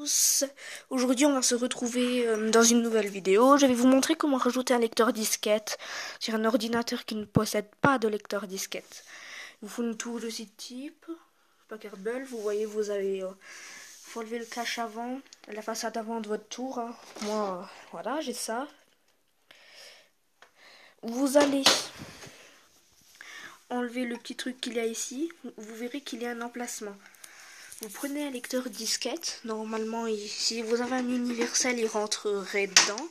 tous. Aujourd'hui on va se retrouver dans une nouvelle vidéo. Je vais vous montrer comment rajouter un lecteur disquette sur un ordinateur qui ne possède pas de lecteur disquette. Il vous faut une tour de ce type, Packardbell. Vous voyez, vous avez faut enlever le cache avant, la façade avant de votre tour, hein. Moi voilà, j'ai ça. Vous allez enlever le petit truc qu'il y a ici. Vous verrez qu'il y a un emplacement. Vous prenez un lecteur disquette. Normalement, si vous avez un universel, il rentrerait dedans.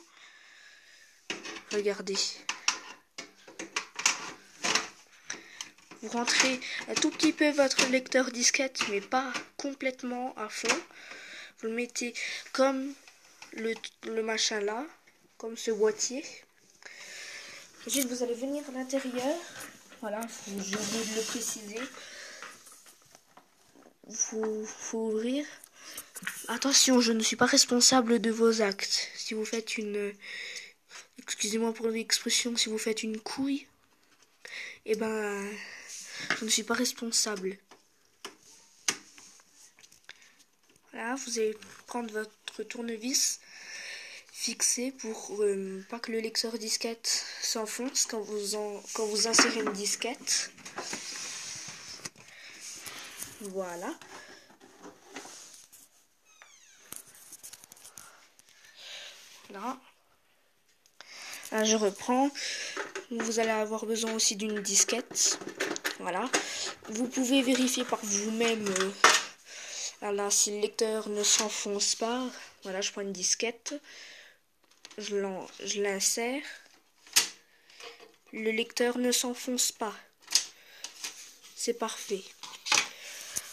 Regardez. Vous rentrez un tout petit peu votre lecteur disquette, mais pas complètement à fond. Vous le mettez comme le machin là, comme ce boîtier. Ensuite, vous allez venir à l'intérieur. Voilà, j'ai oublié de le préciser. Faut ouvrir. Attention, je ne suis pas responsable de vos actes. Si vous faites excusez-moi pour l'expression, si vous faites une couille, eh ben, je ne suis pas responsable. Voilà, vous allez prendre votre tournevis fixé pour pas que le lecteur disquette s'enfonce quand vous insérez une disquette. Voilà. Là, je reprends. Vous allez avoir besoin aussi d'une disquette. Voilà. Vous pouvez vérifier par vous-même là, si le lecteur ne s'enfonce pas. Voilà, je prends une disquette. Je l'insère. Le lecteur ne s'enfonce pas. C'est parfait.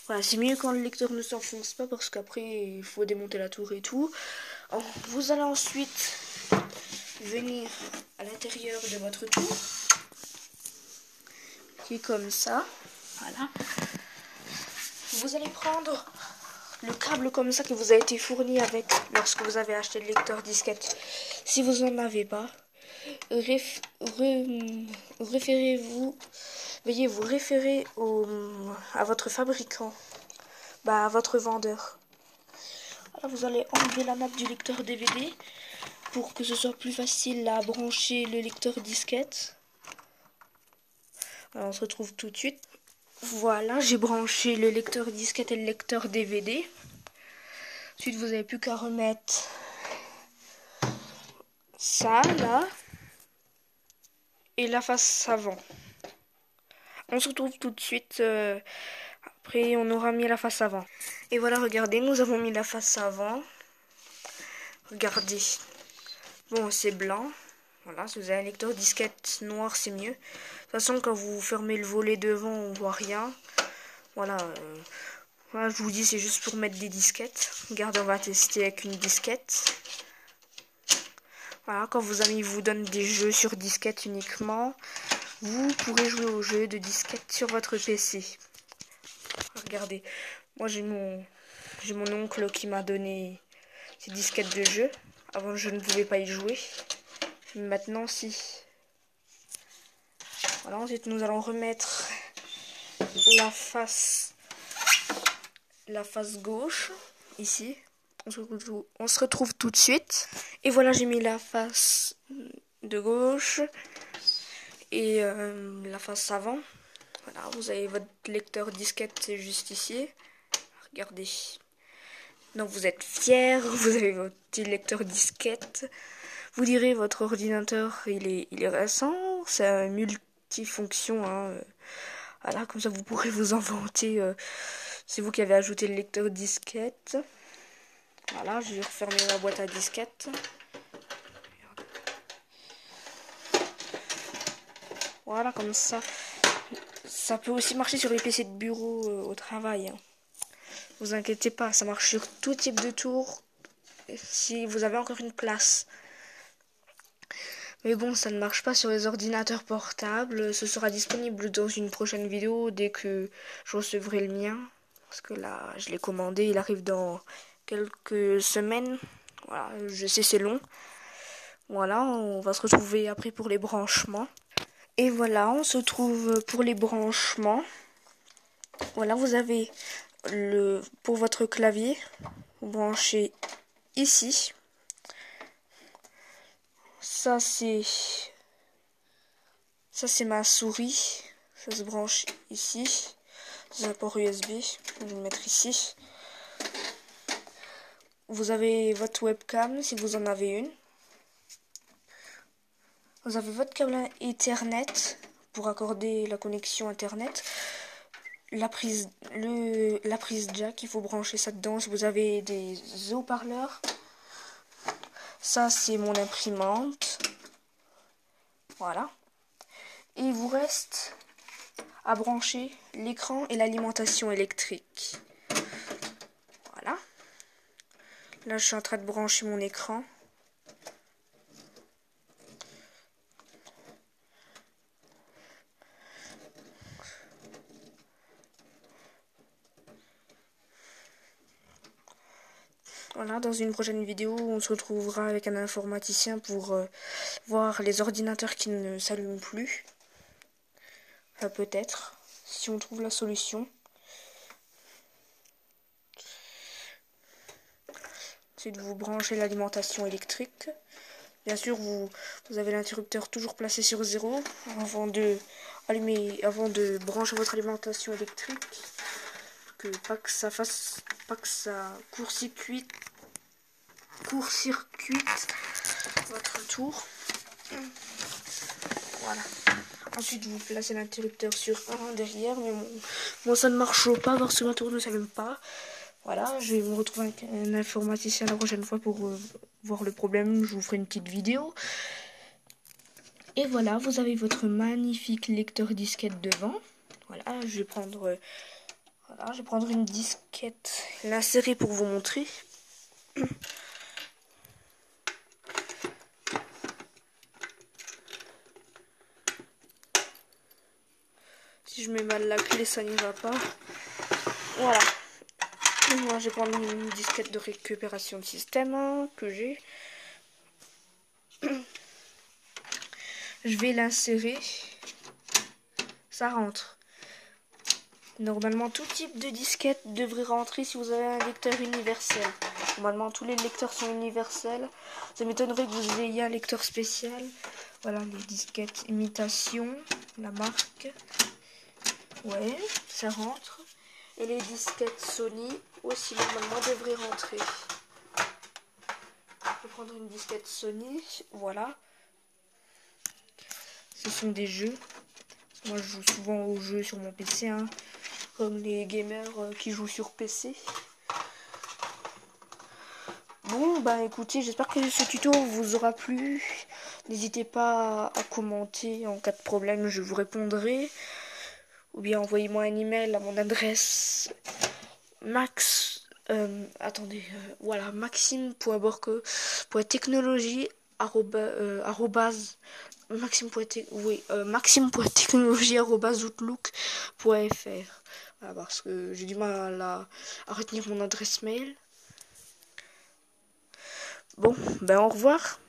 Voilà, c'est mieux quand le lecteur ne s'enfonce pas parce qu'après il faut démonter la tour et tout. Alors, vous allez ensuite venir à l'intérieur de votre tour, qui est comme ça. Voilà. Vous allez prendre le câble comme ça qui vous a été fourni avec lorsque vous avez acheté le lecteur disquette. Si vous n'en avez pas, veuillez vous référer à votre fabricant, à votre vendeur. Alors, vous allez enlever la nappe du lecteur DVD pour que ce soit plus facile à brancher le lecteur disquette. Alors, on se retrouve tout de suite. Voilà, j'ai branché le lecteur disquette et le lecteur DVD. Ensuite, vous n'avez plus qu'à remettre ça là et la face avant. On se retrouve tout de suite après on aura mis la face avant. Et voilà, regardez, nous avons mis la face avant. Regardez. Bon, c'est blanc. Voilà, si vous avez un lecteur disquette noir, c'est mieux. De toute façon, quand vous fermez le volet devant, on voit rien. Voilà. Voilà, je vous dis, c'est juste pour mettre des disquettes. Regardez, on va tester avec une disquette. Voilà, quand vos amis vous donnent des jeux sur disquette uniquement, vous pourrez jouer aux jeux de disquette sur votre PC. Regardez, moi j'ai mon oncle qui m'a donné ces disquettes de jeu. Avant, je ne pouvais pas y jouer. Maintenant, si. Voilà, ensuite, nous allons remettre la face gauche, ici. On se retrouve tout de suite. Et voilà, j'ai mis la face de gauche et la face avant. Voilà, vous avez votre lecteur disquette, c'est juste ici. Regardez. Donc vous êtes fiers, vous avez votre petit lecteur disquette. Vous direz votre ordinateur il est récent, c'est un multifonction, hein. Voilà, comme ça vous pourrez vous inventer. C'est vous qui avez ajouté le lecteur disquette. Voilà, je vais refermer ma boîte à disquette. Voilà, comme ça. Ça peut aussi marcher sur les PC de bureau au travail, hein. Vous inquiétez pas, ça marche sur tout type de tour si vous avez encore une place. Mais bon, ça ne marche pas sur les ordinateurs portables. Ce sera disponible dans une prochaine vidéo dès que je recevrai le mien. Parce que là, je l'ai commandé, il arrive dans quelques semaines. Voilà, je sais c'est long. Voilà, on va se retrouver après pour les branchements. Et voilà, on se trouve pour les branchements. Voilà, vous avez pour votre clavier, vous branchez ici. Ça c'est ma souris. Ça se branche ici. C'est un port USB. Je vais le mettre ici. Vous avez votre webcam si vous en avez une. Vous avez votre câble Ethernet pour accorder la connexion Internet. La prise jack, il faut brancher ça dedans. Si vous avez des haut-parleurs. Ça c'est mon imprimante. Voilà. Et il vous reste à brancher l'écran et l'alimentation électrique. Voilà. Là, je suis en train de brancher mon écran. Voilà, dans une prochaine vidéo, on se retrouvera avec un informaticien pour voir les ordinateurs qui ne s'allument plus. Peut-être, si on trouve la solution. C'est de vous brancher l'alimentation électrique. Bien sûr, vous avez l'interrupteur toujours placé sur 0 avant de brancher votre alimentation électrique. Pas que ça court-circuite votre tour. Voilà. Ensuite, vous placez l'interrupteur sur 1 derrière, mais moi ça ne marche pas parce que ma tour ne s'allume pas. Voilà, je vais me retrouver avec un informaticien la prochaine fois pour voir le problème. Je vous ferai une petite vidéo. Et voilà, vous avez votre magnifique lecteur disquette devant. Voilà, je vais prendre une disquette, l'insérer pour vous montrer. Si je mets mal la clé, ça n'ira pas. Voilà. Moi, je vais prendre une disquette de récupération de système que j'ai. Je vais l'insérer. Ça rentre. Normalement, tout type de disquette devrait rentrer si vous avez un lecteur universel. Normalement, tous les lecteurs sont universels. Ça m'étonnerait que vous ayez un lecteur spécial. Voilà, les disquettes imitation, la marque. Ouais, ça rentre. Et les disquettes Sony aussi, normalement, devraient rentrer. Je vais prendre une disquette Sony. Voilà. Ce sont des jeux. Moi, je joue souvent aux jeux sur mon PC, hein, comme les gamers qui jouent sur PC. Bon, bah écoutez, j'espère que ce tuto vous aura plu. N'hésitez pas à commenter. En cas de problème, je vous répondrai. Ou bien envoyez-moi un email à mon adresse voilà, maxime.technologie@outlook.fr. Voilà, parce que j'ai du mal à retenir mon adresse mail. Bon, ben au revoir.